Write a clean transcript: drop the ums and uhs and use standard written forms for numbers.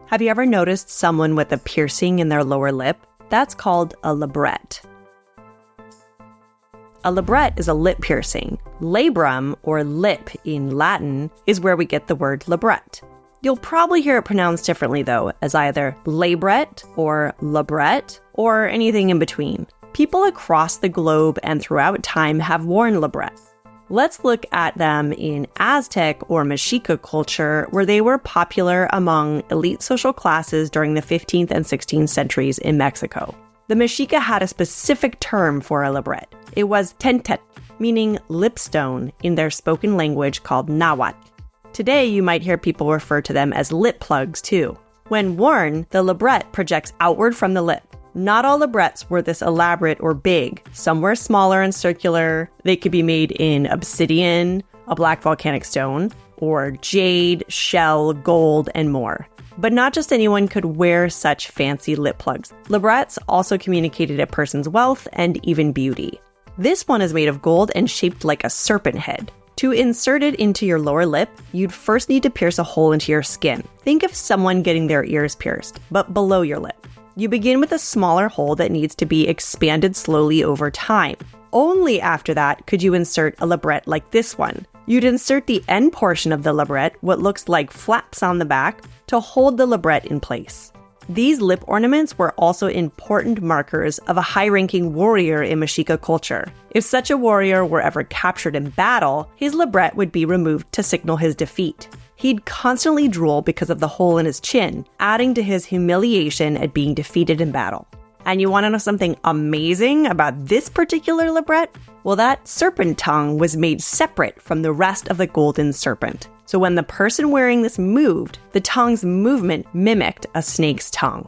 Have you ever noticed someone with a piercing in their lower lip? That's called a labret. A labret is a lip piercing. Labrum, or lip in Latin, is where we get the word labret. You'll probably hear it pronounced differently, though, as either labret or labret, or anything in between. People across the globe and throughout time have worn labrets. Let's look at them in Aztec or Mexica culture, where they were popular among elite social classes during the 15th and 16th centuries in Mexico. The Mexica had a specific term for a labret. It was tentet, meaning lipstone in their spoken language called nahuatl. Today, you might hear people refer to them as lip plugs, too. When worn, the labret projects outward from the lip. Not all labrets were this elaborate or big. Some were smaller and circular. They could be made in obsidian, a black volcanic stone, or jade, shell, gold, and more. But not just anyone could wear such fancy lip plugs. Labrets also communicated a person's wealth and even beauty. This one is made of gold and shaped like a serpent head. To insert it into your lower lip, you'd first need to pierce a hole into your skin. Think of someone getting their ears pierced, but below your lip. You begin with a smaller hole that needs to be expanded slowly over time. Only after that could you insert a labret like this one. You'd insert the end portion of the labret, what looks like flaps on the back, to hold the labret in place. These lip ornaments were also important markers of a high-ranking warrior in Mexica culture. If such a warrior were ever captured in battle, his labret would be removed to signal his defeat. He'd constantly drool because of the hole in his chin, adding to his humiliation at being defeated in battle. And you want to know something amazing about this particular labret? Well, that serpent tongue was made separate from the rest of the golden serpent. So when the person wearing this moved, the tongue's movement mimicked a snake's tongue.